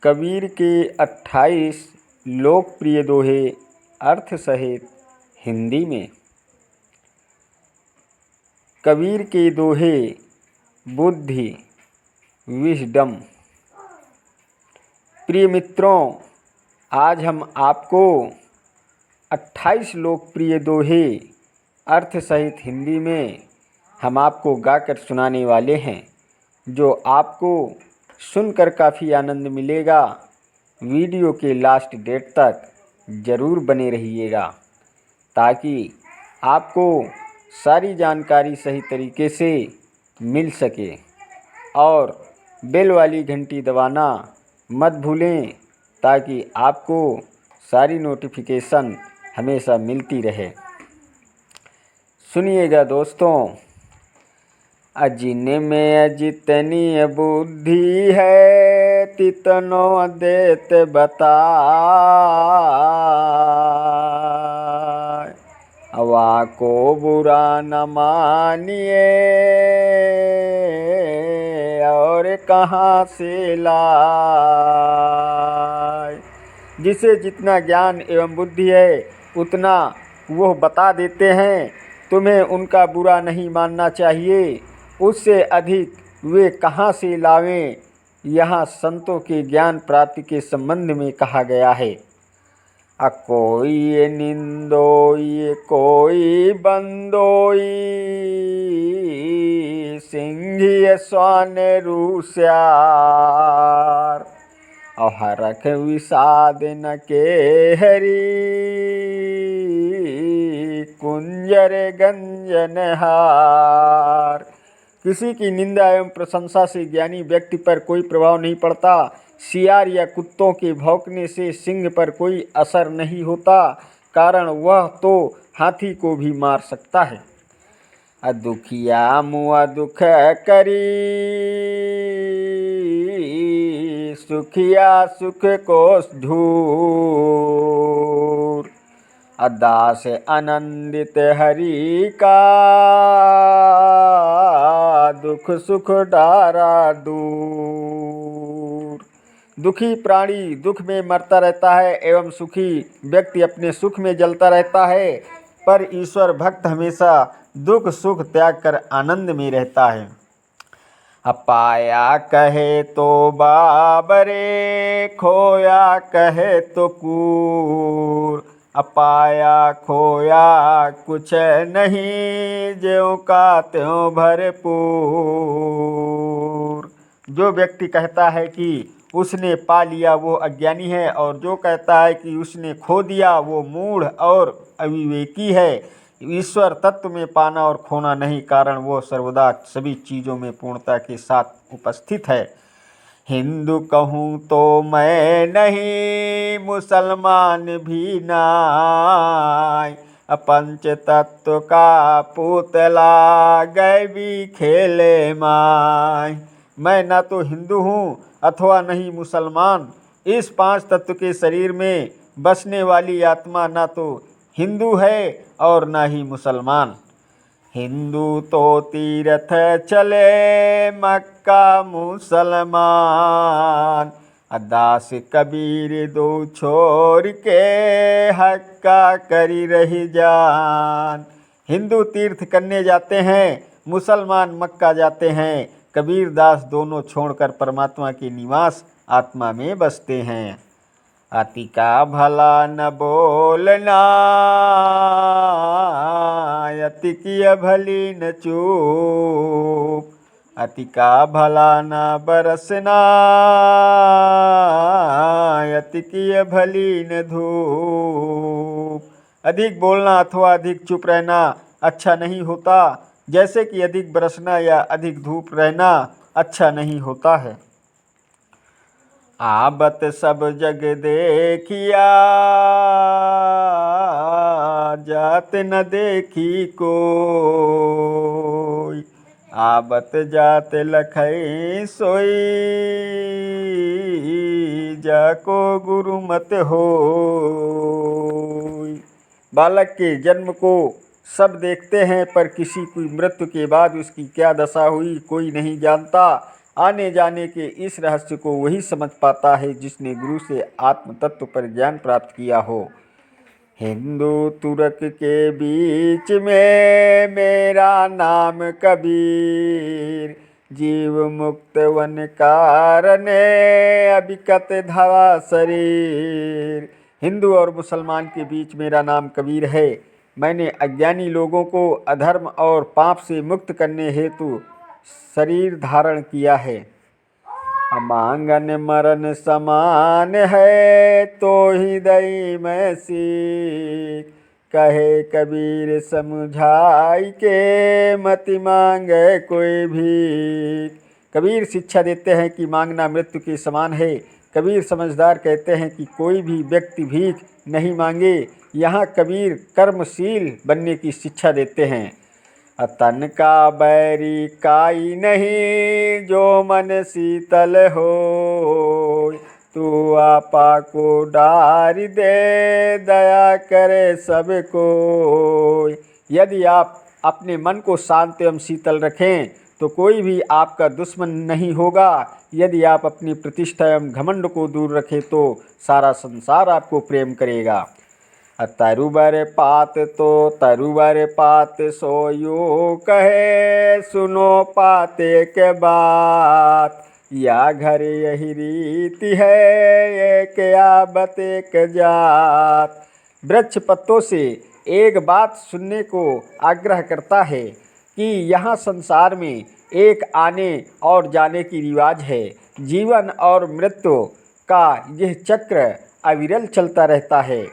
कबीर के 28 लोकप्रिय दोहे अर्थ सहित हिंदी में। कबीर के दोहे बुद्धि विजडम। प्रिय मित्रों, आज हम आपको 28 लोकप्रिय दोहे अर्थ सहित हिंदी में हम आपको गाकर सुनाने वाले हैं, जो आपको सुनकर काफ़ी आनंद मिलेगा। वीडियो के लास्ट डेट तक ज़रूर बने रहिएगा ताकि आपको सारी जानकारी सही तरीके से मिल सके, और बेल वाली घंटी दबाना मत भूलें ताकि आपको सारी नोटिफिकेशन हमेशा मिलती रहे। सुनिएगा दोस्तों। अजिन में अजितनी बुद्धि है, तितनो देत बता। हवा को बुरा न मानिए, और कहाँ से लाए। जिसे जितना ज्ञान एवं बुद्धि है उतना वो बता देते हैं। तुम्हें उनका बुरा नहीं मानना चाहिए, उससे अधिक वे कहाँ से लावें। यहाँ संतों के ज्ञान प्राप्ति के संबंध में कहा गया है। कोई निंदोई कोई बंदोई, सिंघी स्वान रूस्यार। हरख विषाद न के हरी, कुंजर गंजन हार। किसी की निंदा एवं प्रशंसा से ज्ञानी व्यक्ति पर कोई प्रभाव नहीं पड़ता। सियार या कुत्तों के भौंकने से सिंह पर कोई असर नहीं होता, कारण वह तो हाथी को भी मार सकता है। दुखिया मुआ दुख करी, सुखिया सुख को ढूर। दास आनंदित हरि का, दुख सुख डारा दूर। दुखी प्राणी दुख में मरता रहता है एवं सुखी व्यक्ति अपने सुख में जलता रहता है, पर ईश्वर भक्त हमेशा दुख सुख त्याग कर आनंद में रहता है। पाया कहे तो बाबरे, खोया कहे तो कूर। पाया खोया कुछ नहीं, ज्यों का त्यों भरपूर। जो व्यक्ति कहता है कि उसने पा लिया वो अज्ञानी है, और जो कहता है कि उसने खो दिया वो मूढ़ और अविवेकी है। ईश्वर तत्व में पाना और खोना नहीं, कारण वो सर्वदा सभी चीज़ों में पूर्णता के साथ उपस्थित है। हिंदू कहूँ तो मैं नहीं, मुसलमान भी नाय। पंच तत्व का पुतला, गैबी खेले माय। मैं ना तो हिंदू हूँ अथवा नहीं मुसलमान। इस 5 तत्व के शरीर में बसने वाली आत्मा ना तो हिंदू है और ना ही मुसलमान। हिंदू तो तीर्थ चले, मक्का मुसलमान। दास कबीर दो छोड़ के, हक्का करी रही जान। हिंदू तीर्थ करने जाते हैं, मुसलमान मक्का जाते हैं। कबीर दास दोनों छोड़कर परमात्मा के निवास आत्मा में बसते हैं। अति का भला न बोलना, अति की भली न चूप। अति का भला न बरसना, अति की भली न धूप। अधिक बोलना अथवा अधिक चुप रहना अच्छा नहीं होता, जैसे कि अधिक बरसना या अधिक धूप रहना अच्छा नहीं होता है। आबत सब जग देखिया, जात न देखी कोई। आबत जात लखई सोई, जाको गुरु मत होई। बालक के जन्म को सब देखते हैं, पर किसी की मृत्यु के बाद उसकी क्या दशा हुई कोई नहीं जानता। आने जाने के इस रहस्य को वही समझ पाता है जिसने गुरु से आत्म तत्व पर ज्ञान प्राप्त किया हो। हिंदू तुर्क के बीच में मेरा नाम कबीर, जीव मुक्त वन कारणे अबिकत धरा शरीर। हिंदू और मुसलमान के बीच मेरा नाम कबीर है। मैंने अज्ञानी लोगों को अधर्म और पाप से मुक्त करने हेतु शरीर धारण किया है। अमांगन मरण समान है तो हृदय में सीख, कहे कबीर समझाई के मति मांगे कोई भी। कबीर शिक्षा देते हैं कि मांगना मृत्यु के समान है। कबीर समझदार कहते हैं कि कोई भी व्यक्ति भीख नहीं मांगे। यहाँ कबीर कर्मशील बनने की शिक्षा देते हैं। तन का बैरी काई नहीं जो मन शीतल हो, तू आपा को डार दे दया करे सबको। यदि आप अपने मन को शांत एवं शीतल रखें तो कोई भी आपका दुश्मन नहीं होगा। यदि आप अपनी प्रतिष्ठा एवं घमंड को दूर रखें तो सारा संसार आपको प्रेम करेगा। तरुबर पात तो तरुबर पात सोयो कहे, सुनो पाते के बात, या घर यही रीति है एक आबत एक जात। वृक्ष पत्तों से एक बात सुनने को आग्रह करता है कि यहाँ संसार में एक आने और जाने की रिवाज है। जीवन और मृत्यु का यह चक्र अविरल चलता रहता है।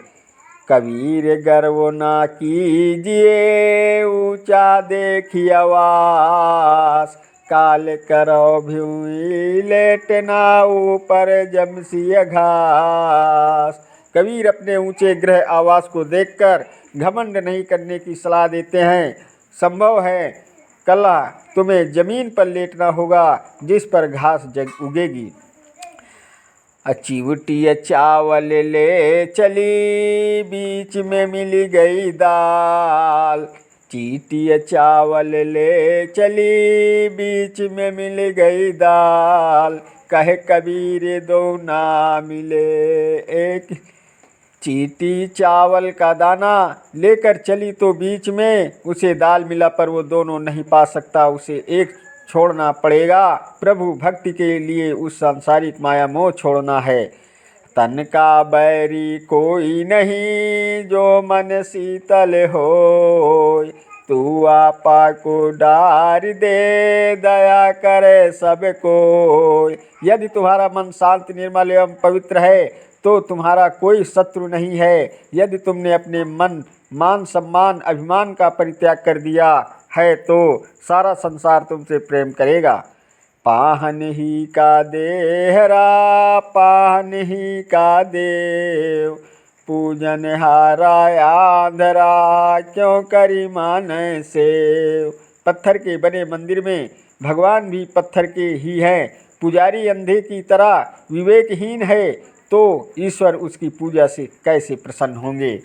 कबीर गर्व ना कीजिए ऊंचा देखी आवास, काल करो भूमि लेटना ऊपर जमसी घास। कबीर अपने ऊंचे ग्रह आवास को देखकर घमंड नहीं करने की सलाह देते हैं। संभव है कल तुम्हें जमीन पर लेटना होगा जिस पर घास उगेगी। चिवटी चावल ले चली बीच में मिल गई दाल, चीटी चावल ले चली बीच में मिल गई दाल, कहे कबीर दो ना मिले एक। चीटी चावल का दाना लेकर चली तो बीच में उसे दाल मिला पर वो दोनों नहीं पा सकता, उसे एक छोड़ना पड़ेगा। प्रभु भक्ति के लिए उस सांसारिक माया मोह छोड़ना है। तन का बैरी कोई नहीं जो मन शीतल हो, तू आपा को डार दे दया करे सबको। यदि तुम्हारा मन शांत निर्मल एवं पवित्र है तो तुम्हारा कोई शत्रु नहीं है। यदि तुमने अपने मन मान सम्मान अभिमान का परित्याग कर दिया है तो सारा संसार तुमसे प्रेम करेगा। पाहन ही का देहरा पाहन ही का देव, पूजन हारा आंधरा क्यों करी मान सेव। पत्थर के बने मंदिर में भगवान भी पत्थर के ही हैं। पुजारी अंधे की तरह विवेकहीन है तो ईश्वर उसकी पूजा से कैसे प्रसन्न होंगे।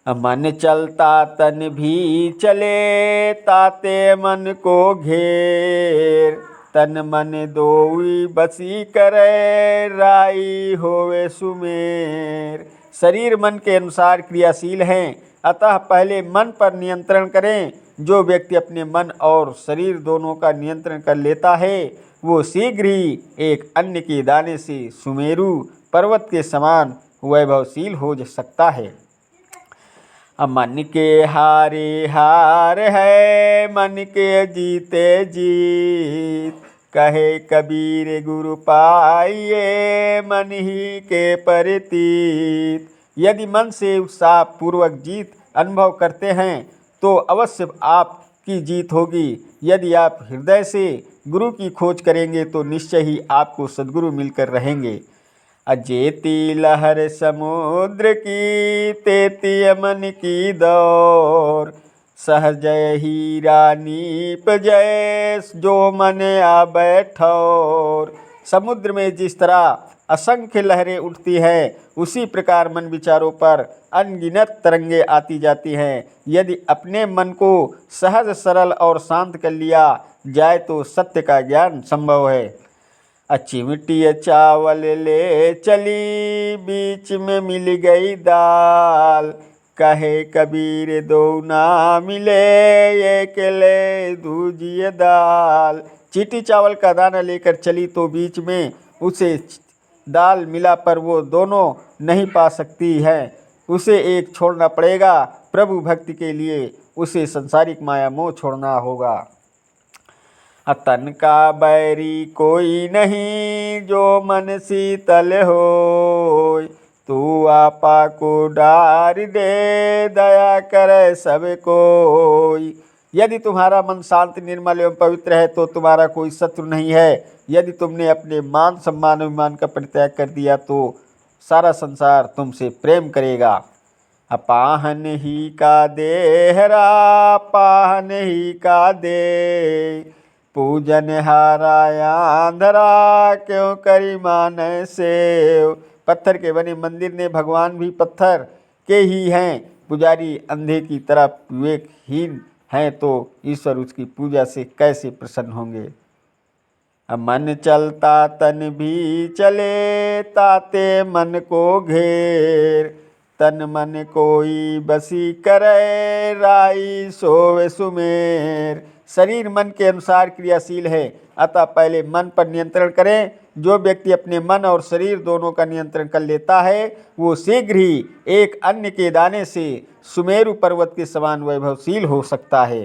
मन चलता तन भी चले ताते मन को घेर, तन मन दोई बसी करे राई होवे सुमेर। शरीर मन के अनुसार क्रियाशील हैं, अतः पहले मन पर नियंत्रण करें। जो व्यक्ति अपने मन और शरीर दोनों का नियंत्रण कर लेता है वो शीघ्र ही एक अन्न के दाने से सुमेरु पर्वत के समान वैभवशील हो सकता है। मन के हारे हार है मन के जीते जीत, कहे कबीर गुरु पाइए मन ही के परितीत। यदि मन से उत्साह पूर्वक जीत अनुभव करते हैं तो अवश्य आपकी जीत होगी। यदि आप हृदय से गुरु की खोज करेंगे तो निश्चय ही आपको सद्गुरु मिलकर रहेंगे। अजेती लहर समुद्र की तेती मन की दौर, सहजय हीरा नीप जय जो मन आ बैठौर। समुद्र में जिस तरह असंख्य लहरें उठती है, उसी प्रकार मन विचारों पर अनगिनत तरंगे आती जाती हैं। यदि अपने मन को सहज सरल और शांत कर लिया जाए तो सत्य का ज्ञान संभव है। अच्छी मिट्टी चावल ले चली, बीच में मिल गई दाल, कहे कबीर दो ना मिले, एक ले दूजिए दाल। चीटी चावल का दाना लेकर चली तो बीच में उसे दाल मिला, पर वो दोनों नहीं पा सकती है। उसे एक छोड़ना पड़ेगा। प्रभु भक्ति के लिए उसे संसारिक माया मोह छोड़ना होगा। तन का बैरी कोई नहीं, जो मन शीतल होय, तू आपा को डार दे, दया करे सब कोई। यदि तुम्हारा मन शांत निर्मल एवं पवित्र है तो तुम्हारा कोई शत्रु नहीं है। यदि तुमने अपने मान सम्मान अभिमान का परित्याग कर दिया तो सारा संसार तुमसे प्रेम करेगा। अपाहन ही का देहरा, पाहन ही का दे, पूजन हारा आंधरा, क्यों करी मान सेव। पत्थर के बने मंदिर ने भगवान भी पत्थर के ही हैं। पुजारी अंधे की तरह विवेकहीन हैं तो ईश्वर उसकी पूजा से कैसे प्रसन्न होंगे। मन चलता तन भी चले, ताते मन को घेर, तन मन कोई बसी करे, राई सोवे सुमेर। शरीर मन के अनुसार क्रियाशील है, अतः पहले मन पर नियंत्रण करें। जो व्यक्ति अपने मन और शरीर दोनों का नियंत्रण कर लेता है वो शीघ्र ही एक अन्न के दाने से सुमेरु पर्वत के समान वैभवशील हो सकता है।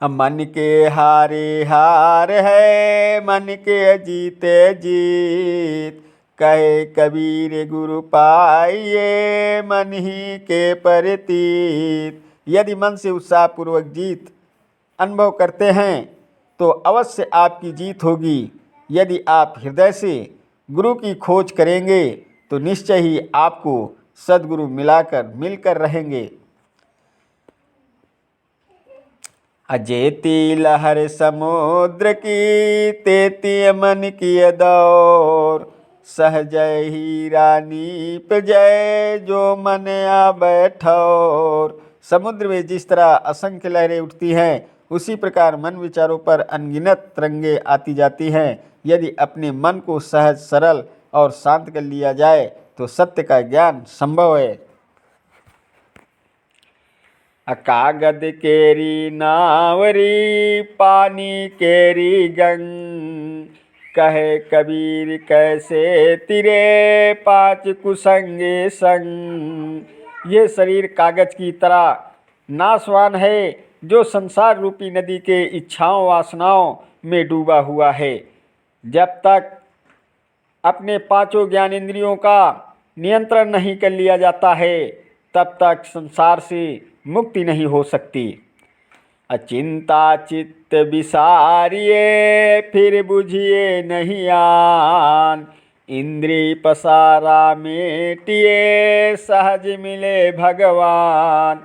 मन के हारे हार है, मन के जीते जीत, कहे कबीर गुरु पाइये, मन ही के परितीत। यदि मन से उत्साहपूर्वक जीत अनुभव करते हैं तो अवश्य आपकी जीत होगी। यदि आप हृदय से गुरु की खोज करेंगे तो निश्चय ही आपको सद्गुरु मिलकर रहेंगे। अजेती लहर समुद्र की, तेती मन की दौर, सहजय ही रानी पे जय, जो मन आ बैठौर। समुद्र में जिस तरह असंख्य लहरें उठती हैं उसी प्रकार मन विचारों पर अनगिनत तरंगे आती जाती हैं। यदि अपने मन को सहज सरल और शांत कर लिया जाए तो सत्य का ज्ञान संभव है। कागद केरी नावरी, पानी केरी गंग, कहे कबीर कैसे तिरे, पाँच कुसंगे संग। ये शरीर कागज की तरह नाशवान है जो संसार रूपी नदी के इच्छाओं वासनाओं में डूबा हुआ है। जब तक अपने पांचों ज्ञानेंद्रियों का नियंत्रण नहीं कर लिया जाता है तब तक संसार से मुक्ति नहीं हो सकती। अचिंता चित्त विसारिये, फिर बुझिए नहीं आन, इंद्रिय पसारा मेटिए, सहज मिले भगवान।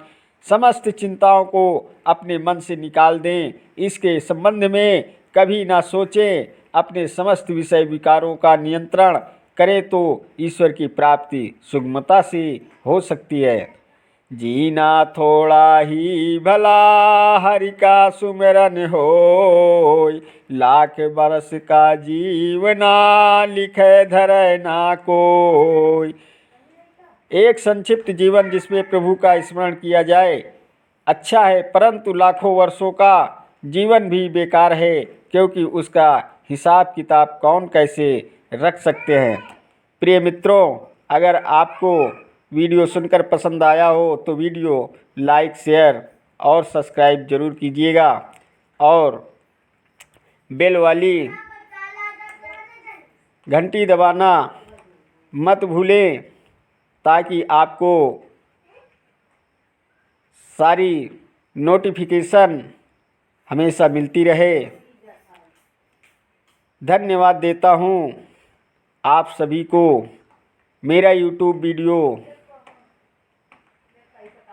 समस्त चिंताओं को अपने मन से निकाल दें, इसके संबंध में कभी ना सोचें। अपने समस्त विषय विकारों का नियंत्रण करें तो ईश्वर की प्राप्ति सुगमता से हो सकती है। जीना थोड़ा ही भला, हरि का सुमिरन होय, लाख बरस का जीवना, लिखे धरे ना कोय। एक संक्षिप्त जीवन जिसमें प्रभु का स्मरण किया जाए अच्छा है, परंतु लाखों वर्षों का जीवन भी बेकार है, क्योंकि उसका हिसाब किताब कौन कैसे रख सकते हैं। प्रिय मित्रों, अगर आपको वीडियो सुनकर पसंद आया हो तो वीडियो लाइक शेयर और सब्सक्राइब जरूर कीजिएगा और बेल वाली घंटी दबाना मत भूलें ताकि आपको सारी नोटिफिकेशन हमेशा मिलती रहे। धन्यवाद देता हूँ आप सभी को। मेरा YouTube वीडियो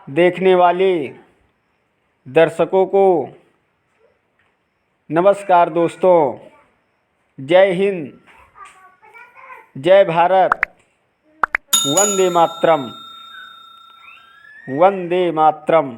देखने वाले दर्शकों को नमस्कार दोस्तों, जय हिंद, जय भारत, वंदे मातरम, वंदे मातरम।